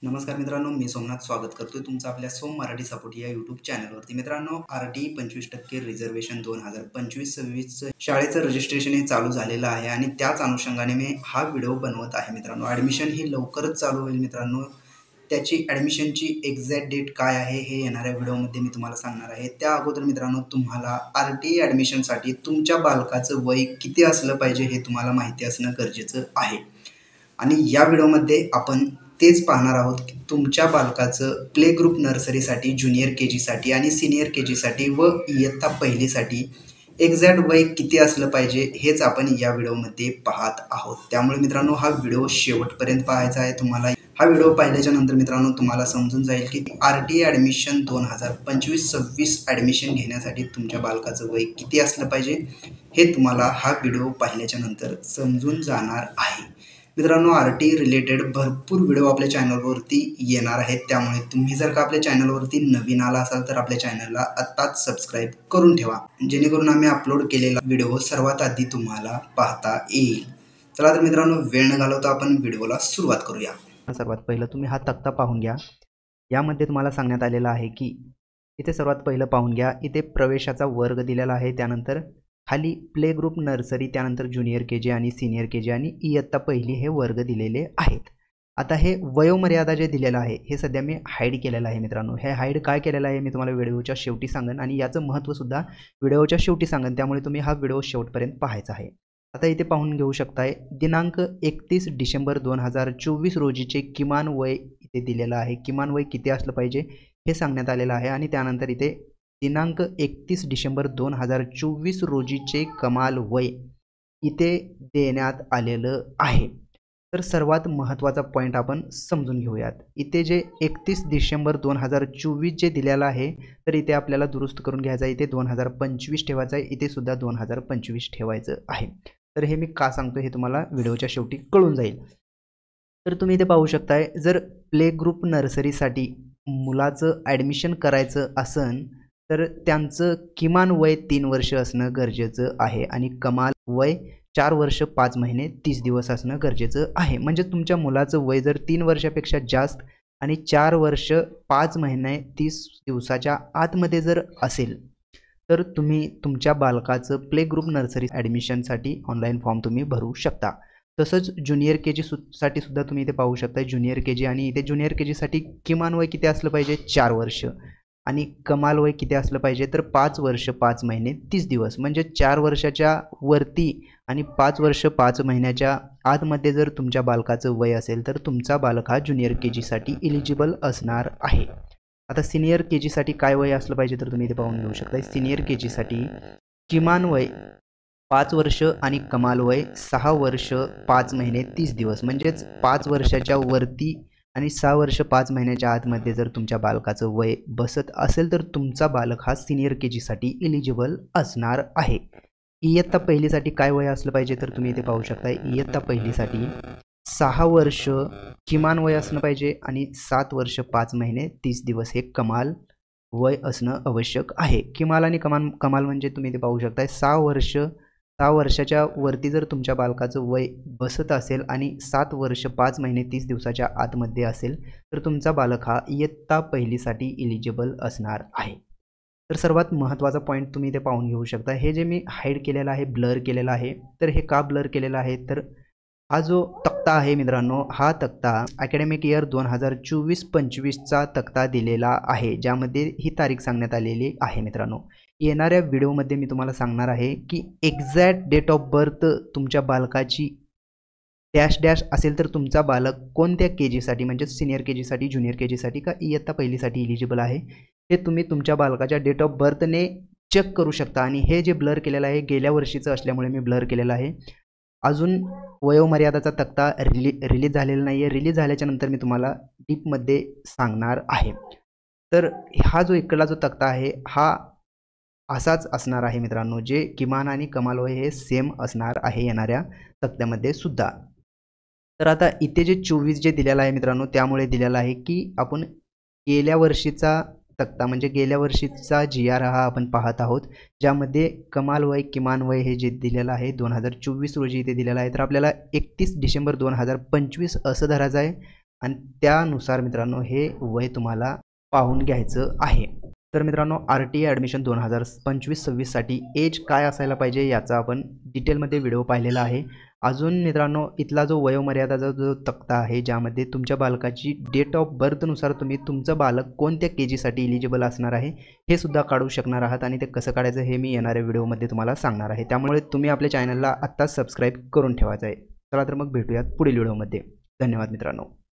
नमस्कार मित्रांनो, मी सोमनाथ स्वागत करतोय तुमचं आपल्या सोम मराठी सपोर्ट या यूट्यूब चॅनलवरती। मित्रांनो, RT 25% रिझर्वेशन 2025-26 शाळेचं रजिस्ट्रेशन हे चालू झालेलं आहे आणि त्याच अनुषंगाने मी हा व्हिडिओ बनवत आहे। मित्रांनो, ॲडमिशन ही लवकरच चालू होईल। मित्रांनो, त्याची ॲडमिशनची एक्झॅक्ट डेट काय आहे हे येणाऱ्या व्हिडिओमध्ये मी तुम्हाला सांगणार आहे। त्या अगोदर मित्रांनो, तुम्हाला RT ॲडमिशनसाठी तुमच्या बालकाचं वय किती असलं पाहिजे हे तुम्हाला माहिती असणं गरजेचं आहे आणि या व्हिडिओमध्ये आपण तेच पाहणार आहोत की तुमच्या बालकाचं प्ले ग्रुप नर्सरीसाठी, ज्युनियर KGसाठी आणि सीनियर KGसाठी व इयत्ता पहिलीसाठी एक्झॅक्ट वय किती असलं पाहिजे हेच आपण या व्हिडिओमध्ये पाहत आहोत। त्यामुळे मित्रांनो, हा व्हिडिओ शेवटपर्यंत पाहायचा आहे तुम्हाला। हा व्हिडिओ पाहिल्याच्या नंतर मित्रांनो तुम्हाला समजून जाईल की RT ॲडमिशन 2025-26 ॲडमिशन घेण्यासाठी तुमच्या बालकाचं वय किती असलं पाहिजे हे तुम्हाला हा व्हिडिओ पाहिल्याच्या नंतर समजून जाणार आहे। मित्रांनो, RT रिलेटेड भरपूर व्हिडिओ आपल्या चॅनलवरती येणार आहेत, त्यामुळे तुम्ही जर का आपल्या चॅनलवरती नवीन आला असाल तर आपल्या चॅनलला आत्ताच सबस्क्राईब करून ठेवा, जेणेकरून आम्ही अपलोड केलेला व्हिडिओ सर्वात आधी तुम्हाला पाहता येईल। चला तर मित्रांनो, वेळ न घालवता आपण व्हिडिओला सुरुवात करूया। सर्वात पहिलं तुम्ही हा तक्ता पाहून घ्या। यामध्ये तुम्हाला सांगण्यात आलेलं आहे की इथे सर्वात पहिलं पाहून घ्या, इथे प्रवेशाचा वर्ग दिलेला आहे, त्यानंतर खाली प्ले ग्रुप नर्सरी, त्यानंतर ज्युनियर KG आणि सीनियर KG आणि इयत्ता पहिली हे वर्ग दिलेले आहेत। आता हे वयोमर्यादा जे दिलेलं आहे हे सध्या मी हाईड केलेलं आहे। मित्रांनो, हे हाईड काय केलेलं आहे मी तुम्हाला व्हिडिओच्या शेवटी सांगेन आणि याचं महत्त्वसुद्धा व्हिडिओच्या शेवटी सांगेन, त्यामुळे तुम्ही हा व्हिडिओ शेवटपर्यंत पाहायचा आहे। आता इथे पाहून घेऊ शकताय, दिनांक 31 डिसेंबर 2024 रोजीचे किमान वय इथे दिलेलं आहे। किमान वय किती असलं पाहिजे हे सांगण्यात आलेलं आहे आणि त्यानंतर इथे दिनांक 31 डिसेंबर 2024 रोजीचे कमाल वय इथे देण्यात आलेलं आहे। तर सर्वात महत्त्वाचा पॉईंट आपण समजून घेऊयात। इथे जे 31 डिसेंबर 2024 जे दिलेलं आहे तर इथे आपल्याला दुरुस्त करून घ्यायचं आहे, इथे 2025 ठेवायचं आहे, इथे सुद्धा 2025 ठेवायचं आहे। तर हे मी का सांगतो हे तुम्हाला व्हिडिओच्या शेवटी कळून जाईल। तर तुम्ही इथे पाहू शकताय, जर प्ले ग्रुप नर्सरीसाठी मुलाचं ॲडमिशन करायचं असेल तर त्यांचं किमान वय 3 वर्ष असणं गरजेचं आहे आणि कमाल वय 4 वर्ष 5 महिने 30 दिवस असणं गरजेचं आहे। म्हणजे तुमच्या मुलाचं वय जर 3 वर्षापेक्षा जास्त आणि 4 वर्ष 5 महिने 30 दिवसाच्या आतमध्ये जर असेल तर तुम्ही तुमच्या बालकाचं प्ले ग्रुप नर्सरी ॲडमिशनसाठी ऑनलाईन फॉर्म तुम्ही भरू शकता। तसंच ज्युनियर KG साठी सुद्धा तुम्ही इथे पाहू शकता, ज्युनियर KG आणि इथे ज्युनियर KGसाठी किमान वय किती असलं पाहिजे 4 वर्ष आणि कमाल वय किती असलं पाहिजे तर 5 वर्ष 5 महिने 30 दिवस। म्हणजे 4 वर्षाच्या वरती आणि 5 वर्ष 5 महिन्याच्या आतमध्ये जर तुमच्या बालकाचं वय असेल तर तुमचा बालक हा ज्युनियर KGसाठी एलिजिबल असणार आहे। आता सीनियर KGसाठी काय वय असलं पाहिजे तर तुम्ही इथे पाहून घेऊ शकता, सीनियर KGसाठी किमान वय 5 वर्ष आणि कमाल वय 6 वर्ष 5 महिने 30 दिवस। म्हणजेच 5 वर्षाच्या वरती आणि 6 वर्ष 5 महिन्याच्या आतमध्ये जर तुमच्या बालकाचं वय बसत असेल तर तुमचा बालक हा सीनियर KGसाठी एलिजिबल असणार आहे। इयत्ता पहिलीसाठी काय वय असलं पाहिजे तर तुम्ही इथे पाहू शकता, इयत्ता पहिलीसाठी 6 वर्ष किमान वय असणं पाहिजे आणि 7 वर्ष 5 महिने 30 दिवस हे कमाल वय असणं आवश्यक आहे। किमान आणि कमाल म्हणजे तुम्ही इथे पाहू शकता 6 वर्षाच्या वरती जर तुमच्या बालकाचं वय बसत असेल आणि 7 वर्ष 5 महिने 30 दिवसाच्या आतमध्ये असेल तर तुमचा बालक हा इयत्ता पहिलीसाठी एलिजिबल असणार आहे। तर सर्वात महत्त्वाचा पॉईंट तुम्ही इथे पाहून घेऊ शकता, हे जे मी हाईड केलेलं आहे, ब्लर केलेलं आहे, तर हे का ब्लर केलेलं आहे तर हा जो तक्ता आहे मित्रांनो, हा तक्ता अकॅडमिक इयर 2024-25चा तक्ता दिलेला आहे, ज्यामध्ये ही तारीख सांगण्यात आलेली आहे। मित्रांनो, येणाऱ्या व्हिडिओमध्ये मी तुम्हाला सांगणार आहे की एक्झॅक्ट डेट ऑफ बर्थ तुमच्या बालकाची डॅश डॅश असेल तर तुमचा बालक कोणत्या KGसाठी म्हणजे सीनियर KGसाठी, ज्युनियर KGसाठी का इयत्ता पहिलीसाठी एलिजिबल आहे हे तुम्ही तुमच्या बालकाच्या डेट ऑफ बर्थने चेक करू शकता। आणि हे जे ब्लर केलेलं आहे गेल्या वर्षीचं असल्यामुळे मी ब्लर केलेलं आहे। अजून वयोमर्यादाचा तक्ता रिलीज झालेला नाही आहे, रिलीज झाल्याच्या नंतर मी तुम्हाला डीपमध्ये सांगणार आहे। तर हा जो इकडला जो तक्ता आहे हा असाच असणार आहे मित्रांनो, जे किमान आणि कमाल वय हे सेम असणार आहे येणाऱ्या तक्त्यामध्ये सुद्धा। तर आता इथे जे 24 जे दिलेलं आहे मित्रांनो, त्यामुळे दिलेलं आहे की आपण गेल्या वर्षीचा तक्ता म्हणजे गेल्या वर्षीचा GR हा आपण पाहत आहोत, ज्यामध्ये कमाल वय किमान वय हे जे दिलेलं आहे 2024 रोजी इथे दिलेलं आहे। तर आपल्याला 31 डिसेंबर 2025 असं धरायचं आहे आणि त्यानुसार मित्रांनो हे वय तुम्हाला पाहून घ्यायचं आहे. तर मित्रांनो RTA ॲडमिशन 2025-26साठी एज काय असायला पाहिजे याचा आपण डिटेलमध्ये व्हिडिओ पाहिलेला आहे. अजून मित्रांनो इथला जो वयोमर्यादाचा जो तक्ता आहे ज्यामध्ये तुमच्या बालकाची डेट ऑफ बर्थनुसार तुम्ही तुमचं बालक कोणत्या KGसाठी इलिजिबल असणार आहे हे सुद्धा काढू शकणार आहात आणि ते कसं काढायचं हे मी येणाऱ्या व्हिडिओमध्ये तुम्हाला सांगणार आहे. त्यामुळे तुम्ही आपल्या चॅनलला आत्ताच सबस्क्राईब करून ठेवायचं आहे. चला तर मग भेटूयात पुढील व्हिडिओमध्ये. धन्यवाद मित्रांनो.